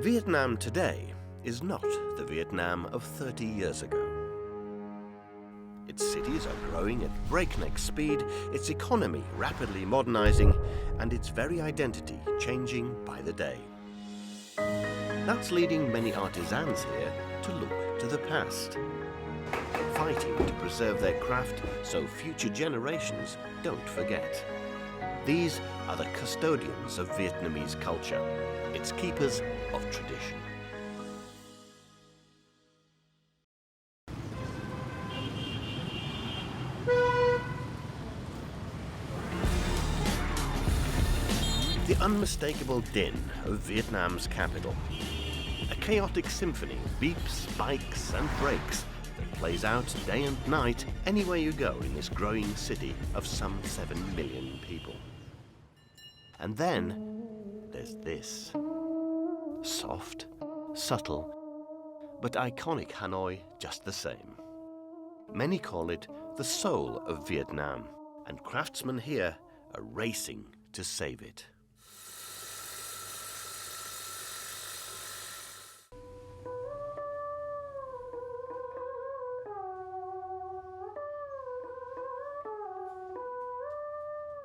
Vietnam today is not the Vietnam of 30 years ago. Its cities are growing at breakneck speed, its economy rapidly modernizing, and its very identity changing by the day. That's leading many artisans here to look to the past, fighting to preserve their craft so future generations don't forget. These are the custodians of Vietnamese culture, its keepers of tradition. The unmistakable din of Vietnam's capital. A chaotic symphony of beeps, spikes and breaks that plays out day and night anywhere you go in this growing city of some 7 million people. And then there's this. Soft, subtle, but iconic Hanoi just the same. Many call it the soul of Vietnam, and craftsmen here are racing to save it.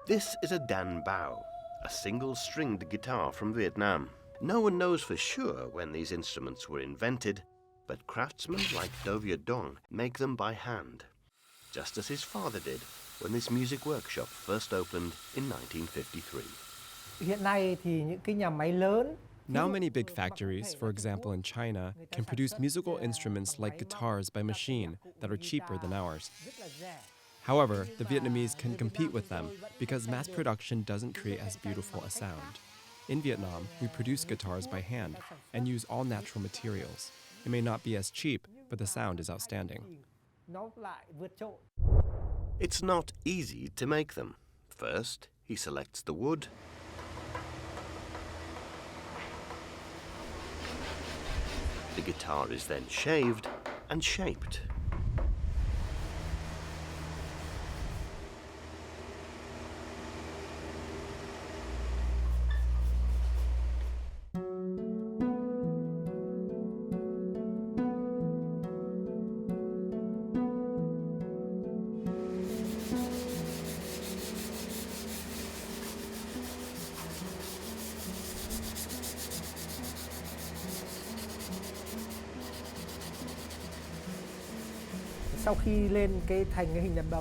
This is a Dan Bao, a single-stringed guitar from Vietnam. No one knows for sure when these instruments were invented, but craftsmen like Do Viet Dong make them by hand, just as his father did when this music workshop first opened in 1953. Now many big factories, for example in China, can produce musical instruments like guitars by machine that are cheaper than ours. However, the Vietnamese can compete with them because mass production doesn't create as beautiful a sound. In Vietnam, we produce guitars by hand and use all natural materials. It may not be as cheap, but the sound is outstanding. It's not easy to make them. First, he selects the wood, the guitar is then shaved and shaped.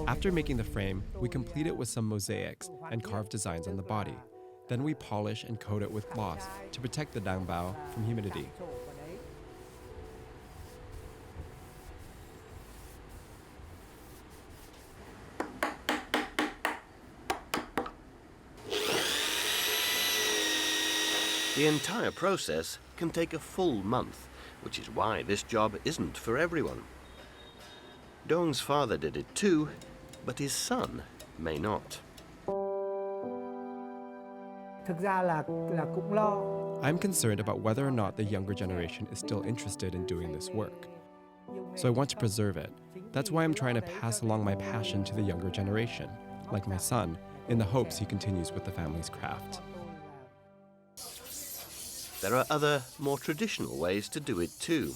After making the frame, we complete it with some mosaics and carved designs on the body. Then we polish and coat it with gloss to protect the dang bao from humidity. The entire process can take a full month, which is why this job isn't for everyone. Dong's father did it too, but his son may not. I'm concerned about whether or not the younger generation is still interested in doing this work. So I want to preserve it. That's why I'm trying to pass along my passion to the younger generation, like my son, in the hopes he continues with the family's craft. There are other, more traditional ways to do it too.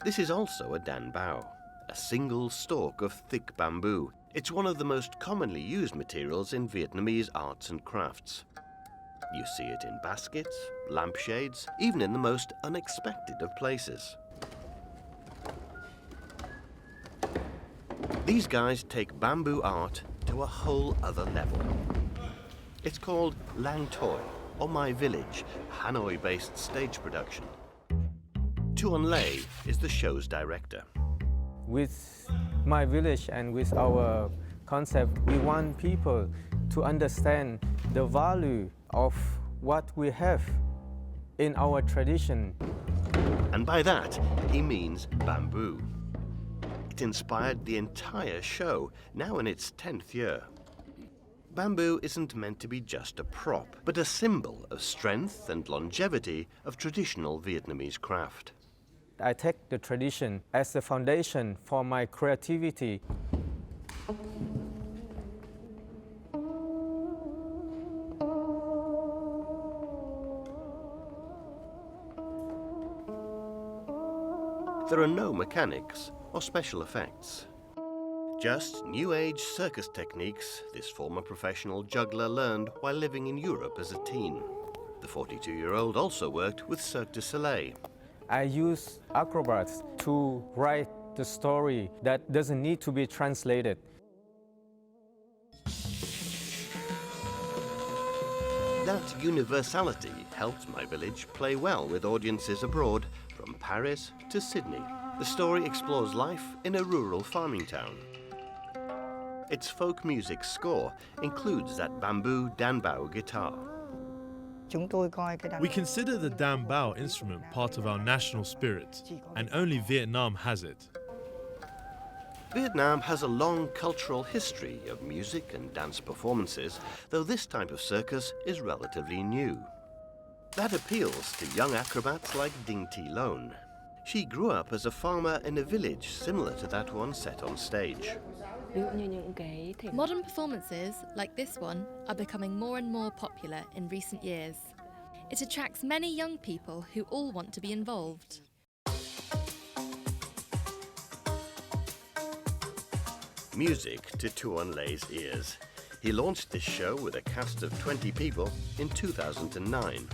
This is also a Dan Bao, a single stalk of thick bamboo. It's one of the most commonly used materials in Vietnamese arts and crafts. You see it in baskets, lampshades, even in the most unexpected of places. These guys take bamboo art to a whole other level. It's called Lang Toi, or My Village, Hanoi-based stage production. Tuan Lei is the show's director. With My Village and with our concept, we want people to understand the value of what we have in our tradition. And by that, he means bamboo. It inspired the entire show, now in its 10th year. Bamboo isn't meant to be just a prop, but a symbol of strength and longevity of traditional Vietnamese craft. I take the tradition as the foundation for my creativity. There are no mechanics or special effects. Just new age circus techniques this former professional juggler learned while living in Europe as a teen. The 42-year-old also worked with Cirque du Soleil. I use acrobats to write the story that doesn't need to be translated. That universality helped my village play well with audiences abroad, from Paris to Sydney. The story explores life in a rural farming town. Its folk music score includes that bamboo danbao guitar. We consider the danbao instrument part of our national spirit, and only Vietnam has it. Vietnam has a long cultural history of music and dance performances, though this type of circus is relatively new. That appeals to young acrobats like Ding Thi Loan. She grew up as a farmer in a village similar to that one set on stage. Modern performances, like this one, are becoming more and more popular in recent years. It attracts many young people who all want to be involved. Music to Tuan Le's ears. He launched this show with a cast of 20 people in 2009.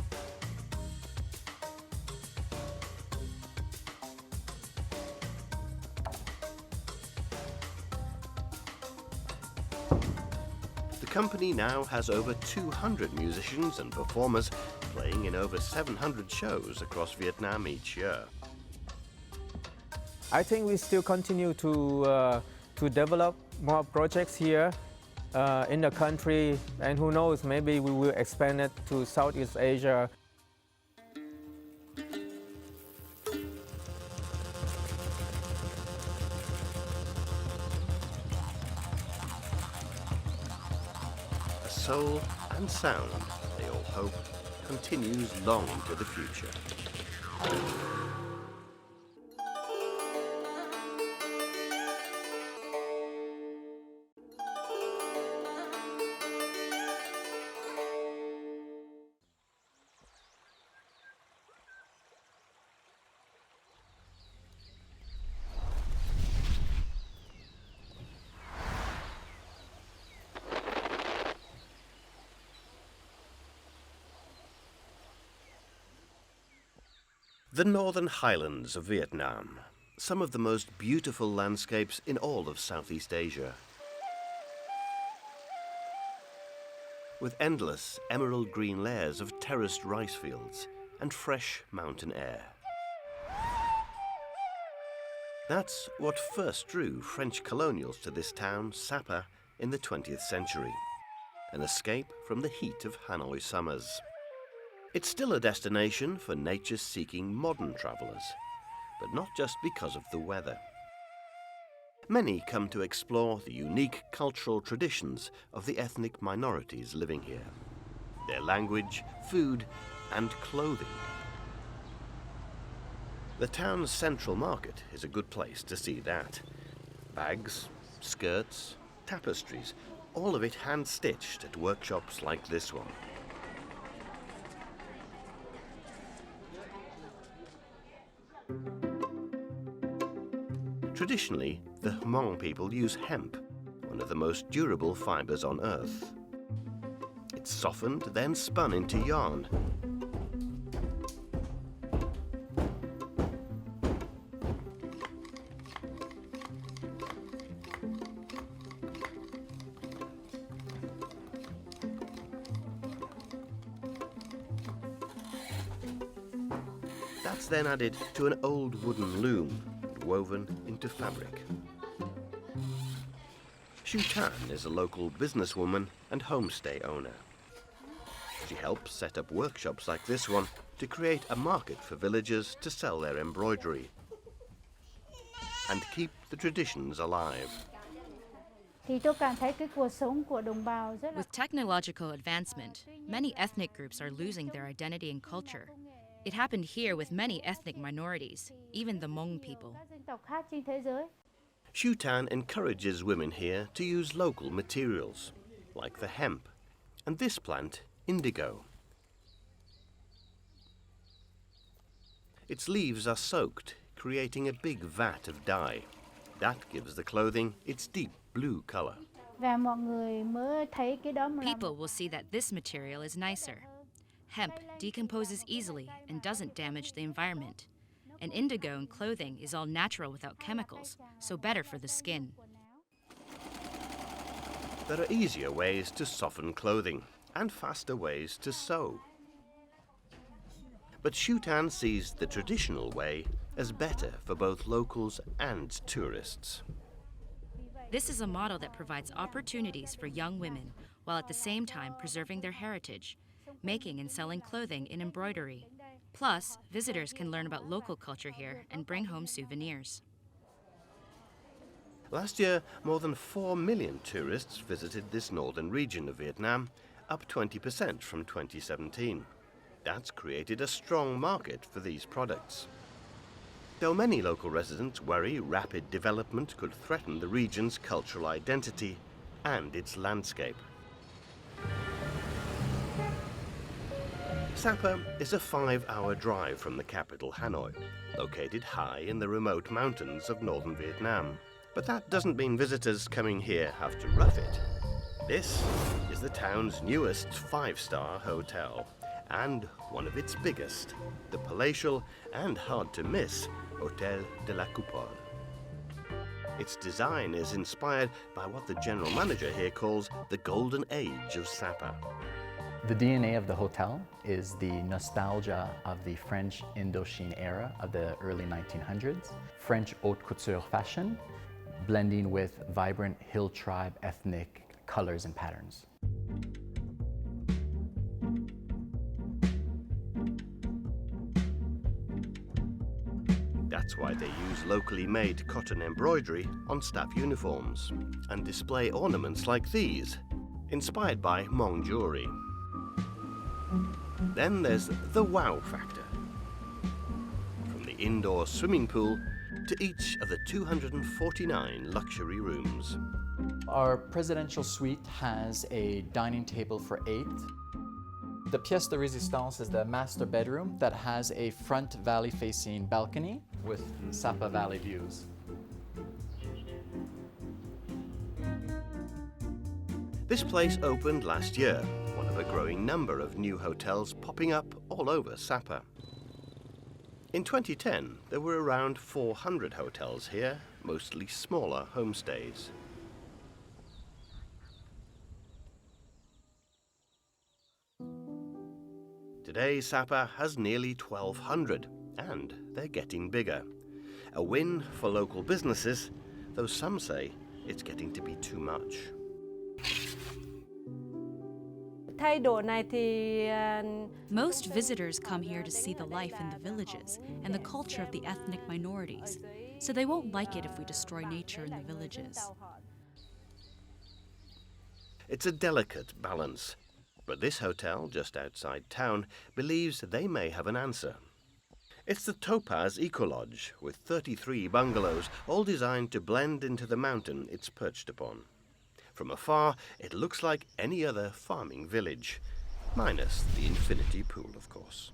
The company now has over 200 musicians and performers playing in over 700 shows across Vietnam each year. I think we still continue to develop more projects here in the country, and who knows, maybe we will expand it to Southeast Asia. A soul and sound, they all hope, continues long into the future. The northern highlands of Vietnam, some of the most beautiful landscapes in all of Southeast Asia. With endless emerald green layers of terraced rice fields and fresh mountain air. That's what first drew French colonials to this town, Sapa, in the 20th century, an escape from the heat of Hanoi summers. It's still a destination for nature-seeking modern travellers, but not just because of the weather. Many come to explore the unique cultural traditions of the ethnic minorities living here, their language, food, and clothing. The town's central market is a good place to see that. Bags, skirts, tapestries, all of it hand-stitched at workshops like this one. Traditionally, the Hmong people use hemp, one of the most durable fibers on earth. It's softened, then spun into yarn. That's then added to an old wooden loom and woven into fabric. Shu Tan is a local businesswoman and homestay owner. She helps set up workshops like this one to create a market for villagers to sell their embroidery and keep the traditions alive. With technological advancement, many ethnic groups are losing their identity and culture. It happened here with many ethnic minorities, even the Hmong people. Shu Tan encourages women here to use local materials, like the hemp, and this plant, indigo. Its leaves are soaked, creating a big vat of dye. That gives the clothing its deep blue color. Và mọi người mới thấy cái đó mà People will see that this material is nicer. Hemp decomposes easily and doesn't damage the environment. And indigo in clothing is all natural without chemicals, so better for the skin. There are easier ways to soften clothing and faster ways to sew. But Hoi An sees the traditional way as better for both locals and tourists. This is a model that provides opportunities for young women while at the same time preserving their heritage, making and selling clothing in embroidery. Plus, visitors can learn about local culture here and bring home souvenirs. Last year, more than 4 million tourists visited this northern region of Vietnam, up 20% from 2017. That's created a strong market for these products. Though many local residents worry rapid development could threaten the region's cultural identity and its landscape. Sapa is a 5-hour drive from the capital, Hanoi, located high in the remote mountains of northern Vietnam. But that doesn't mean visitors coming here have to rough it. This is the town's newest 5-star hotel, and one of its biggest, the palatial and hard-to-miss Hôtel de la Coupole. Its design is inspired by what the general manager here calls the golden age of Sapa. The DNA of the hotel is the nostalgia of the French Indochine era of the early 1900s, French haute couture fashion, blending with vibrant hill tribe ethnic colors and patterns. That's why they use locally made cotton embroidery on staff uniforms and display ornaments like these, inspired by Hmong jewelry. Then there's the wow factor. From the indoor swimming pool to each of the 249 luxury rooms. Our presidential suite has a dining table for 8. The pièce de résistance is the master bedroom that has a front valley-facing balcony with Sapa Valley views. This place opened last year, one of a growing number of new hotels popping up all over Sapa. In 2010, there were around 400 hotels here, mostly smaller homestays. Today, Sapa has nearly 1,200, and they're getting bigger. A win for local businesses, though some say it's getting to be too much. Most visitors come here to see the life in the villages and the culture of the ethnic minorities, so they won't like it if we destroy nature in the villages. It's a delicate balance, but this hotel just outside town believes they may have an answer. It's the Topas Ecolodge, with 33 bungalows, all designed to blend into the mountain it's perched upon. From afar, it looks like any other farming village, minus the infinity pool, of course.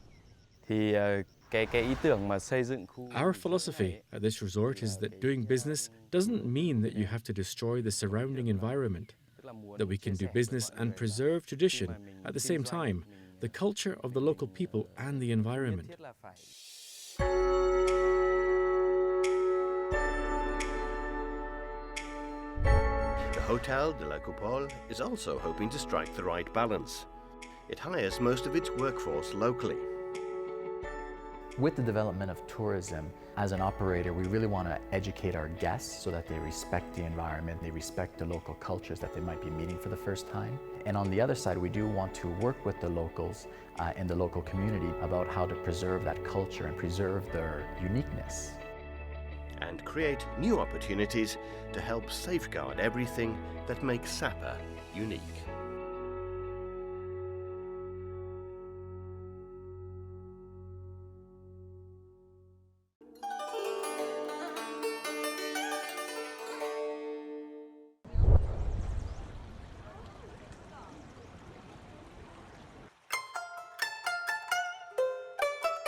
Our philosophy at this resort is that doing business doesn't mean that you have to destroy the surrounding environment, that we can do business and preserve tradition at the same time, the culture of the local people and the environment. The Hôtel de la Coupole is also hoping to strike the right balance. It hires most of its workforce locally. With the development of tourism, as an operator, we really want to educate our guests so that they respect the environment, they respect the local cultures that they might be meeting for the first time. And on the other side, we do want to work with the locals and the local community about how to preserve that culture and preserve their uniqueness. And create new opportunities to help safeguard everything that makes Sapa unique.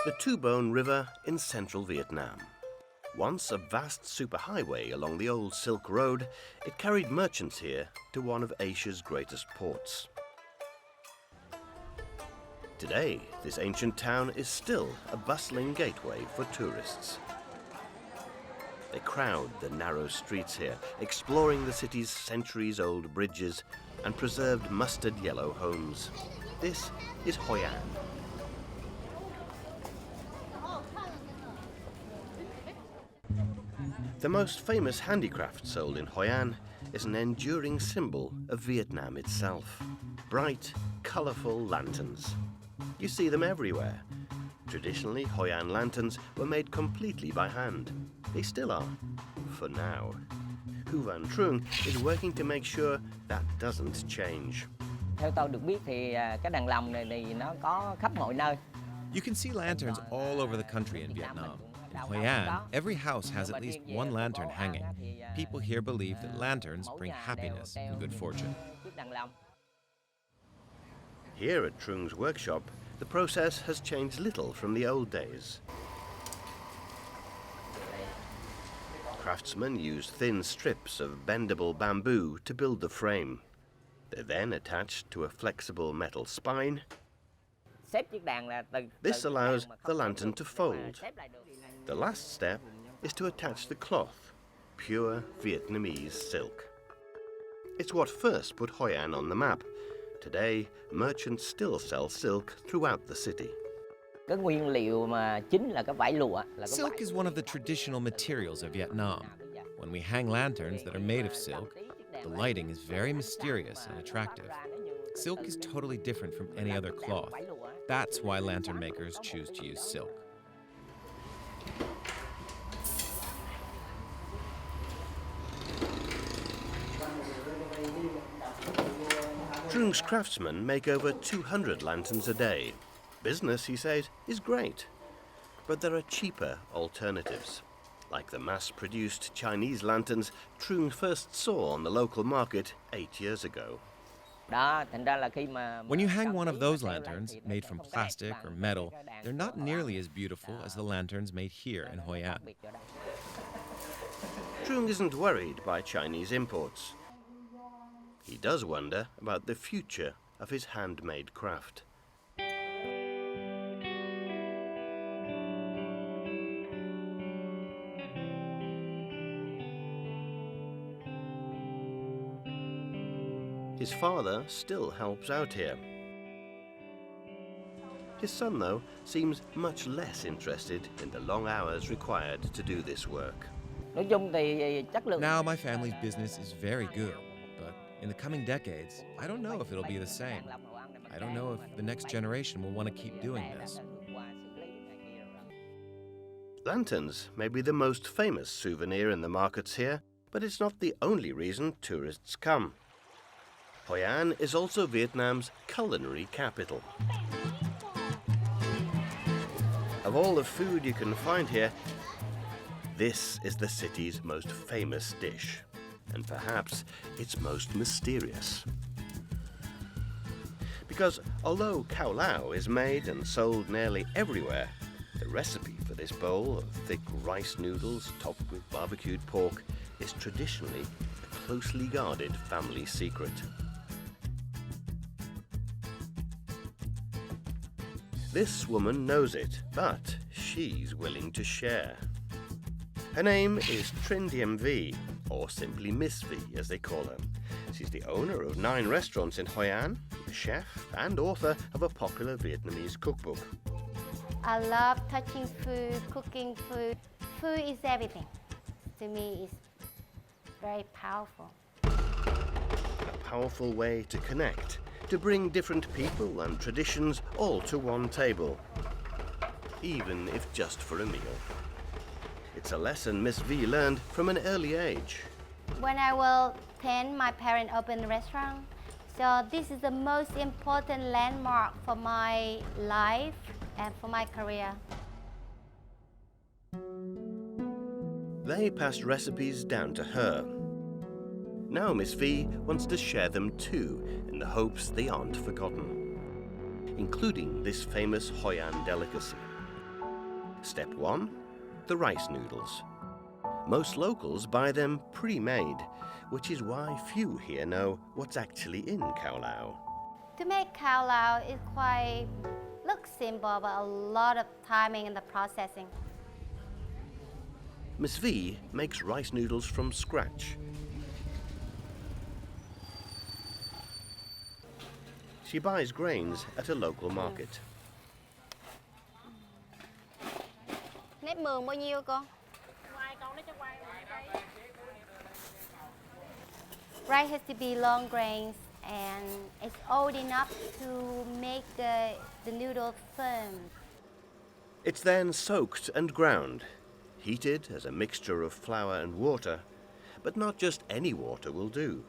The Two Bone River in central Vietnam. Once a vast superhighway along the old Silk Road, it carried merchants here to one of Asia's greatest ports. Today, this ancient town is still a bustling gateway for tourists. They crowd the narrow streets here, exploring the city's centuries-old bridges and preserved mustard yellow homes. This is Hoi An. The most famous handicraft sold in Hoi An is an enduring symbol of Vietnam itself. Bright, colourful lanterns. You see them everywhere. Traditionally, Hoi An lanterns were made completely by hand. They still are, for now. Hu Van Trung is working to make sure that doesn't change. Theo tôi được biết thì cái đèn lồng này thì nó có khắp mọi nơi. You can see lanterns all over the country in Vietnam. In Hoi An, every house has at least one lantern hanging. People here believe that lanterns bring happiness and good fortune. Here at Trung's workshop, the process has changed little from the old days. Craftsmen use thin strips of bendable bamboo to build the frame. They're then attached to a flexible metal spine. This allows the lantern to fold. The last step is to attach the cloth, pure Vietnamese silk. It's what first put Hoi An on the map. Today, merchants still sell silk throughout the city. Silk is one of the traditional materials of Vietnam. When we hang lanterns that are made of silk, the lighting is very mysterious and attractive. Silk is totally different from any other cloth. That's why lantern makers choose to use silk. Trung's craftsmen make over 200 lanterns a day. Business, he says, is great. But there are cheaper alternatives. Like the mass-produced Chinese lanterns Trung first saw on the local market 8 years ago. When you hang one of those lanterns, made from plastic or metal, they're not nearly as beautiful as the lanterns made here in Hoi An. Trung isn't worried by Chinese imports. He does wonder about the future of his handmade craft. His father still helps out here. His son, though, seems much less interested in the long hours required to do this work. Now my family's business is very good, but in the coming decades, I don't know if it'll be the same. I don't know if the next generation will want to keep doing this. Lanterns may be the most famous souvenir in the markets here, but it's not the only reason tourists come. Hoi An is also Vietnam's culinary capital. Of all the food you can find here, this is the city's most famous dish, and perhaps its most mysterious. Because although Cao Lau is made and sold nearly everywhere, the recipe for this bowl of thick rice noodles topped with barbecued pork is traditionally a closely guarded family secret. This woman knows it, but she's willing to share. Her name is Trinh Diem V, or simply Miss V as they call her. She's the owner of 9 restaurants in Hoi An, a chef and author of a popular Vietnamese cookbook. I love touching food, cooking food. Food is everything. To me, it's very powerful. A powerful way to connect, to bring different people and traditions all to one table, even if just for a meal. It's a lesson Miss V learned from an early age. When I was 10, my parents opened a restaurant. So this is the most important landmark for my life and for my career. They passed recipes down to her. Now Miss V wants to share them too, in the hopes they aren't forgotten, including this famous Hoi An delicacy. Step 1, the rice noodles. Most locals buy them pre-made, which is why few here know what's actually in Cao Lau. To make Cao Lau is quite looks simple, but a lot of timing in the processing. Miss V makes rice noodles from scratch. She buys grains at a local market. Nếp mường bao nhiêu cô? Rice has to be long grains and it's old enough to make the noodle firm. It's then soaked and ground, heated as a mixture of flour and water, but not just any water will do.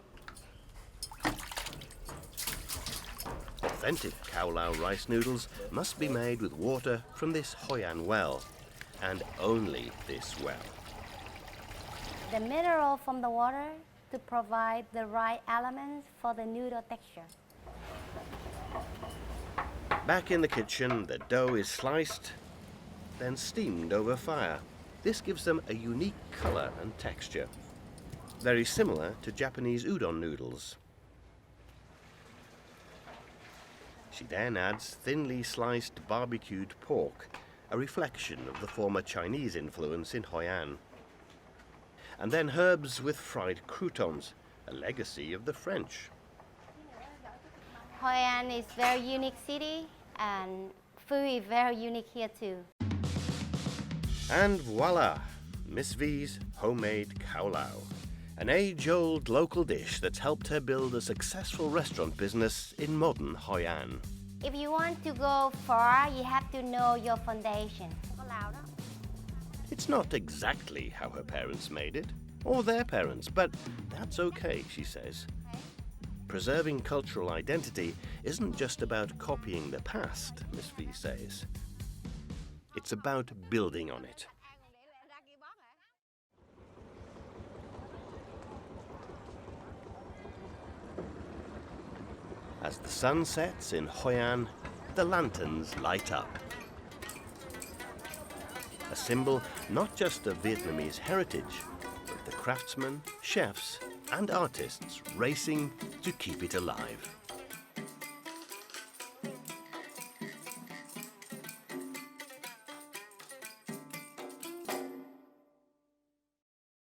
Authentic Cao Lau rice noodles must be made with water from this Hoi An well, and only this well. The mineral from the water to provide the right elements for the noodle texture. Back in the kitchen, the dough is sliced, then steamed over fire. This gives them a unique color and texture, very similar to Japanese udon noodles. She then adds thinly sliced barbecued pork, a reflection of the former Chinese influence in Hoi An. And then herbs with fried croutons, a legacy of the French. Hoi An is a very unique city and food is very unique here too. And voila, Miss V's homemade Cao Lau, an age-old local dish that's helped her build a successful restaurant business in modern Hoi An. If you want to go far, you have to know your foundation. It's not exactly how her parents made it, or their parents, but that's okay, she says. Preserving cultural identity isn't just about copying the past, Miss V says. It's about building on it. As the sun sets in Hoi An, the lanterns light up. A symbol not just of Vietnamese heritage, but the craftsmen, chefs, and artists racing to keep it alive.